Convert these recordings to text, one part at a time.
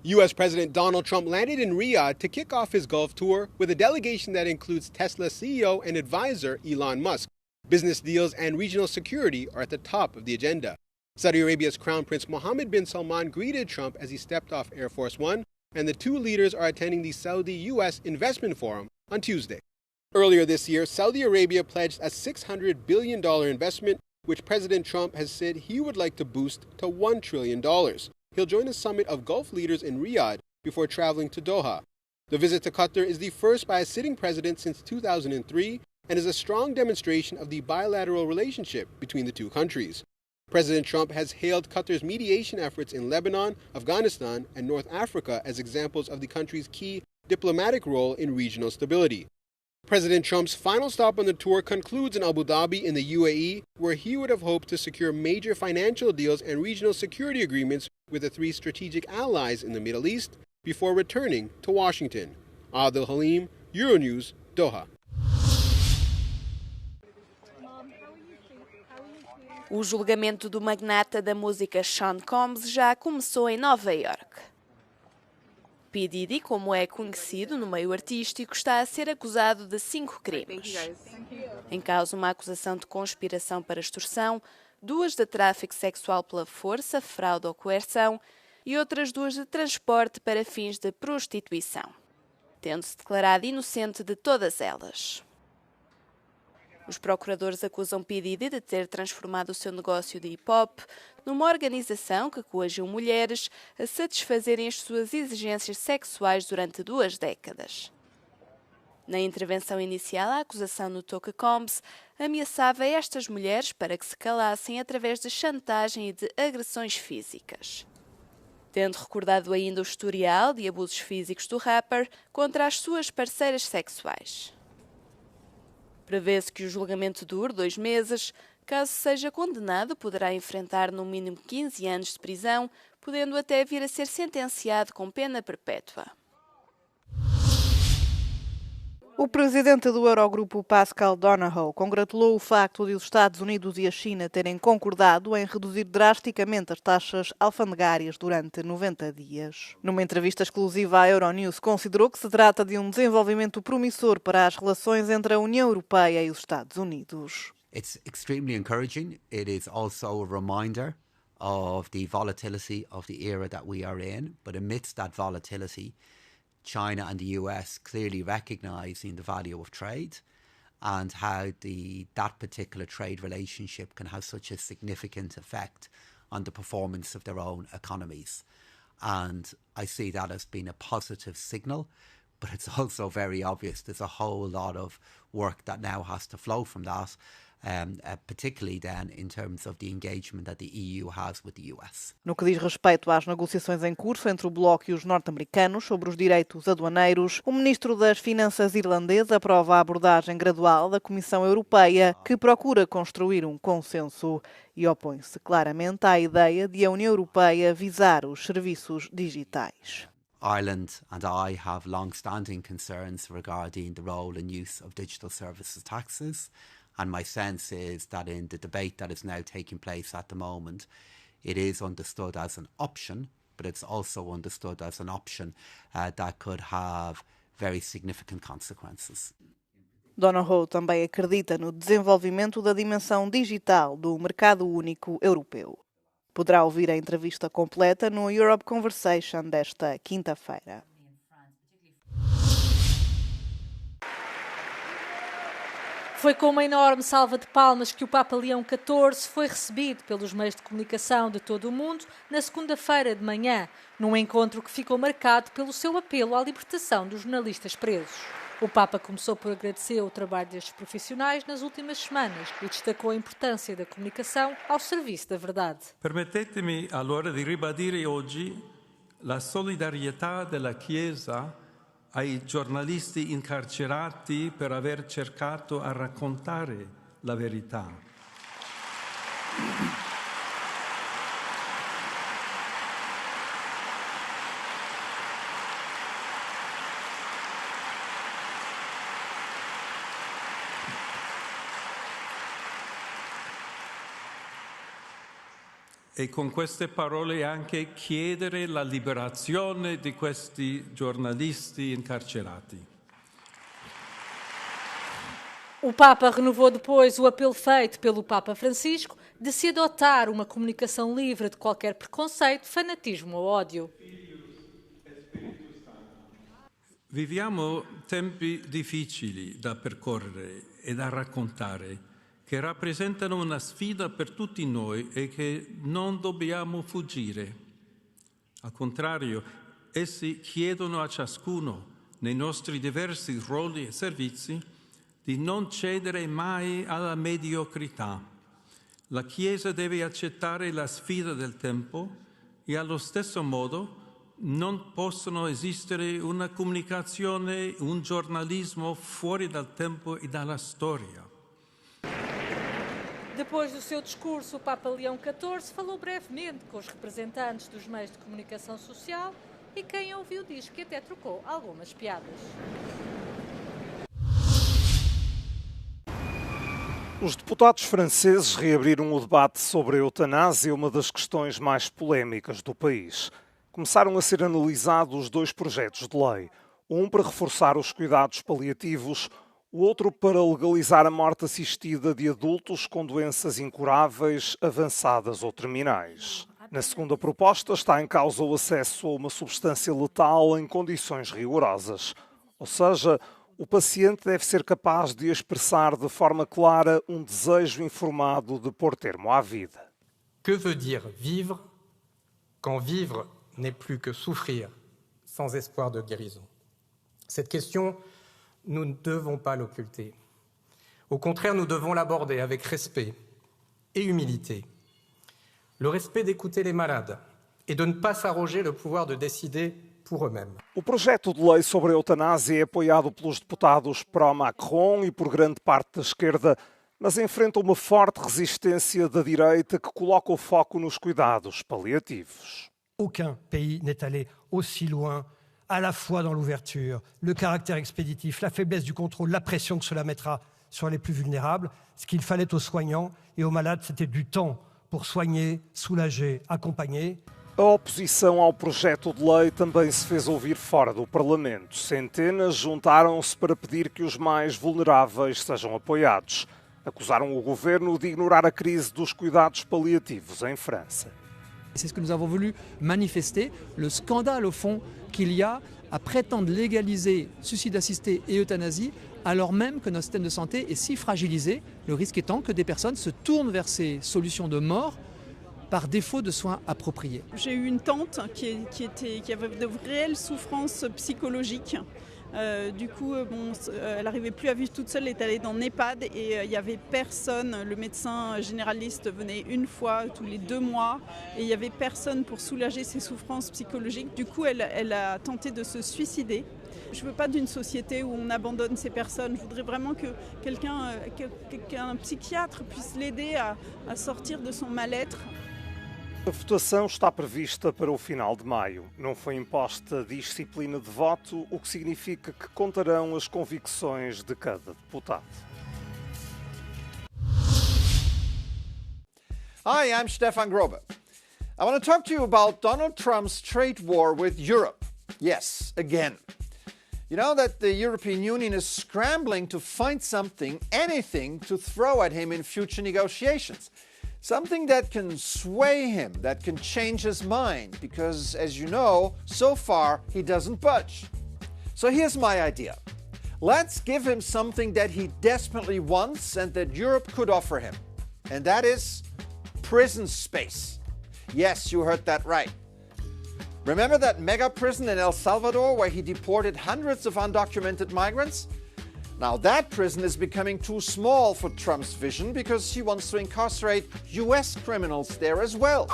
U.S. President Donald Trump landed in Riyadh to kick off his Gulf tour with a delegation that includes Tesla CEO and advisor Elon Musk. Business deals and regional security are at the top of the agenda. Saudi Arabia's Crown Prince Mohammed bin Salman greeted Trump as he stepped off Air Force One, and the two leaders are attending the Saudi-U.S. Investment Forum on Tuesday. Earlier this year, Saudi Arabia pledged a $600 billion investment, which President Trump has said he would like to boost to $1 trillion. He'll join a summit of Gulf leaders in Riyadh before traveling to Doha. The visit to Qatar is the first by a sitting president since 2003 and is a strong demonstration of the bilateral relationship between the two countries. President Trump has hailed Qatar's mediation efforts in Lebanon, Afghanistan, and North Africa as examples of the country's key diplomatic role in regional stability. President Trump's final stop on the tour concludes in Abu Dhabi in the UAE, where he would have hoped to secure major financial deals and regional security agreements with the three strategic allies in the Middle East before returning to Washington. Adil Halim, Euronews, Doha. O julgamento do magnata da música Sean Combs já começou em Nova Iorque. P. Diddy, como é conhecido no meio artístico, está a ser acusado de 5 crimes. Em causa uma acusação de conspiração para extorsão, 2 de tráfico sexual pela força, fraude ou coerção e outras 2 de transporte para fins de prostituição, tendo-se declarado inocente de todas elas. Os procuradores acusam P. Diddy de ter transformado o seu negócio de hip-hop numa organização que coagiu mulheres a satisfazerem as suas exigências sexuais durante 2 décadas. Na intervenção inicial, a acusação notou que Combs ameaçava estas mulheres para que se calassem através de chantagem e de agressões físicas. Tendo recordado ainda o historial de abusos físicos do rapper contra as suas parceiras sexuais. Prevê-se que o julgamento dure 2 meses. Caso seja condenado, poderá enfrentar no mínimo 15 anos de prisão, podendo até vir a ser sentenciado com pena perpétua. O presidente do Eurogrupo, Pascal Donohoe, congratulou o facto de os Estados Unidos e a China terem concordado em reduzir drasticamente as taxas alfandegárias durante 90 dias. Numa entrevista exclusiva à Euronews, considerou que se trata de um desenvolvimento promissor para as relações entre a União Europeia e os Estados Unidos. It's extremely encouraging. It is also a reminder of the volatility of the era that we are in, but amidst that volatility, China and the US clearly recognizing the value of trade and how that particular trade relationship can have such a significant effect on the performance of their own economies. And I see that as being a positive signal, but it's also very obvious there's a whole lot of work that now has to flow from that, particularly then in terms of the engagement that the EU has with the US. No que diz respeito às negociações em curso entre o Bloco e os norte-americanos sobre os direitos aduaneiros, o ministro das Finanças irlandês aprova a abordagem gradual da Comissão Europeia, que procura construir um consenso e opõe-se claramente à ideia de a União Europeia visar os serviços digitais. Ireland and I have long-standing concerns regarding the role and use of digital services taxes. And my sense is that in the debate that is now taking place at the moment, it is understood as an option, but it's also understood as an option that could have very significant consequences. Donohoe também acredita no desenvolvimento da dimensão digital do mercado único europeu. Poderá ouvir a entrevista completa no Europe Conversation desta quinta-feira. Foi com uma enorme salva de palmas que o Papa Leão XIV foi recebido pelos meios de comunicação de todo o mundo na segunda-feira de manhã, num encontro que ficou marcado pelo seu apelo à libertação dos jornalistas presos. O Papa começou por agradecer o trabalho destes profissionais nas últimas semanas e destacou a importância da comunicação ao serviço da verdade. Permettetemi allora di ribadire oggi la solidarietà della Chiesa ai giornalisti incarcerati per aver cercato a raccontare la verità. e con queste parole anche chiedere la liberazione di questi giornalisti incarcerati. O Papa renovou depois o apelo feito pelo Papa Francisco de se adotar uma comunicação livre de qualquer preconceito, fanatismo ou ódio. Viviamo tempi difficili da percorrere e da raccontare, che rappresentano una sfida per tutti noi e che non dobbiamo fuggire. Al contrario, essi chiedono a ciascuno, nei nostri diversi ruoli e servizi, di non cedere mai alla mediocrità. La Chiesa deve accettare la sfida del tempo e allo stesso modo non possono esistere una comunicazione, un giornalismo fuori dal tempo e dalla storia. Depois do seu discurso, o Papa Leão XIV falou brevemente com os representantes dos meios de comunicação social e quem ouviu diz que até trocou algumas piadas. Os deputados franceses reabriram o debate sobre a eutanásia, uma das questões mais polémicas do país. Começaram a ser analisados 2 projetos de lei, um para reforçar os cuidados paliativos, o outro para legalizar a morte assistida de adultos com doenças incuráveis, avançadas ou terminais. Na segunda proposta está em causa o acesso a uma substância letal em condições rigorosas, ou seja, o paciente deve ser capaz de expressar de forma clara um desejo informado de pôr termo à vida. Que veut dire vivre quand vivre n'est plus que souffrir sans espoir de guérison? Cette question, nous ne devons pas l'occulter. Au contraire, nous devons l'aborder avec respect et humilité. Le respect d'écouter les malades et de ne pas s'arroger le pouvoir de décider por eux-mêmes. O projeto de lei sobre a eutanásia é apoiado pelos deputados pró-Macron e por grande parte da esquerda, mas enfrenta uma forte resistência da direita que coloca o foco nos cuidados paliativos. Aucun pays n'est allé aussi loin, à la fois dans l'ouverture, le caractère expéditif, la faiblesse du contrôle, la pression que cela mettra sur les plus vulnérables. Ce qu'il fallait aux soignants et aux malades, c'était du temps pour soigner, soulager, accompagner. A oposição ao projeto de lei também se fez ouvir fora do Parlamento. Centenas juntaram-se para pedir que os mais vulneráveis sejam apoiados. Acusaram o governo de ignorar a crise dos cuidados paliativos em França. C'est ce que nous avons voulu manifester, le scandale au fond qu'il y a à prétendre légaliser suicide assisté et euthanasie alors même que notre système de santé est si fragilisé, le risque étant que des personnes se tournent vers ces solutions de mort par défaut de soins appropriés. J'ai eu une tante qui avait de réelles souffrances psychologiques. Du coup, elle n'arrivait plus à vivre toute seule, elle est allée dans l'EHPAD et il n'y avait personne. Le médecin généraliste venait une fois tous les 2 mois et il n'y avait personne pour soulager ses souffrances psychologiques. Du coup, elle a tenté de se suicider. Je ne veux pas d'une société où on abandonne ces personnes. Je voudrais vraiment que qu'un psychiatre puisse l'aider à sortir de son mal-être. A votação está prevista para o final de maio. Não foi imposta disciplina de voto, o que significa que contarão as convicções de cada deputado. Hi, I'm Stefan Grobe. I want to talk to you about Donald Trump's trade war with Europe. Yes, again. You know that the European Union is scrambling to find something, anything, to throw at him in future negotiations. Something that can sway him, that can change his mind, because, as you know, so far he doesn't budge. So here's my idea. Let's give him something that he desperately wants and that Europe could offer him. And that is prison space. Yes, you heard that right. Remember that mega prison in El Salvador where he deported hundreds of undocumented migrants? Now that prison is becoming too small for Trump's vision because he wants to incarcerate US criminals there as well.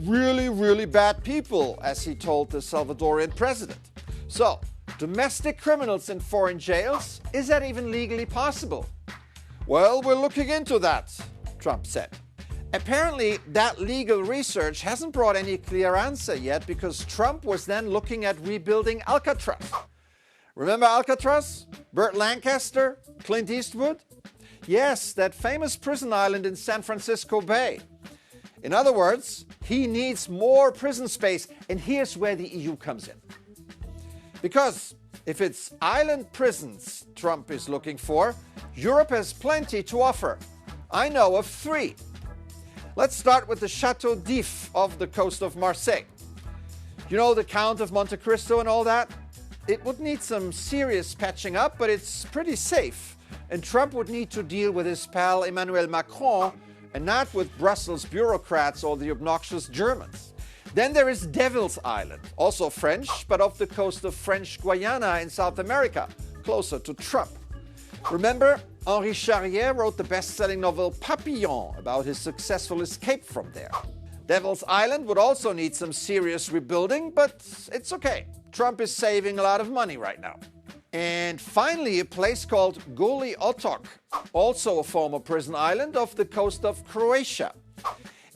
Really, really bad people, as he told the Salvadorian president. So, domestic criminals in foreign jails, is that even legally possible? Well, we're looking into that, Trump said. Apparently, that legal research hasn't brought any clear answer yet because Trump was then looking at rebuilding Alcatraz. Remember Alcatraz? Burt Lancaster? Clint Eastwood? Yes, that famous prison island in San Francisco Bay. In other words, he needs more prison space, and here's where the EU comes in. Because if it's island prisons Trump is looking for, Europe has plenty to offer. I know of 3. Let's start with the Chateau d'If off the coast of Marseille. You know, the Count of Monte Cristo and all that? It would need some serious patching up, but it's pretty safe. And Trump would need to deal with his pal Emmanuel Macron and not with Brussels bureaucrats or the obnoxious Germans. Then there is Devil's Island, also French, but off the coast of French Guiana in South America, closer to Trump. Remember, Henri Charrier wrote the best-selling novel Papillon about his successful escape from there. Devil's Island would also need some serious rebuilding, but it's okay. Trump is saving a lot of money right now. And finally, a place called Goli Otok, also a former prison island off the coast of Croatia.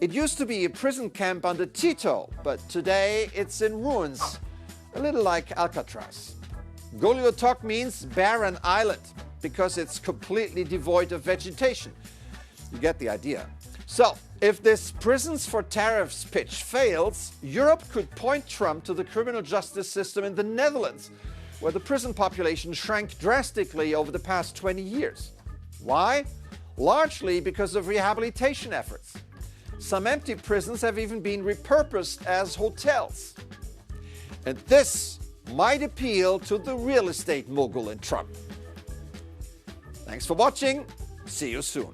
It used to be a prison camp under Tito, but today it's in ruins, a little like Alcatraz. Goli Otok means barren island because it's completely devoid of vegetation. You get the idea. So, if this prisons for tariffs pitch fails, Europe could point Trump to the criminal justice system in the Netherlands, where the prison population shrank drastically over the past 20 years. Why? Largely because of rehabilitation efforts. Some empty prisons have even been repurposed as hotels. And this might appeal to the real estate mogul in Trump. Thanks for watching. See you soon.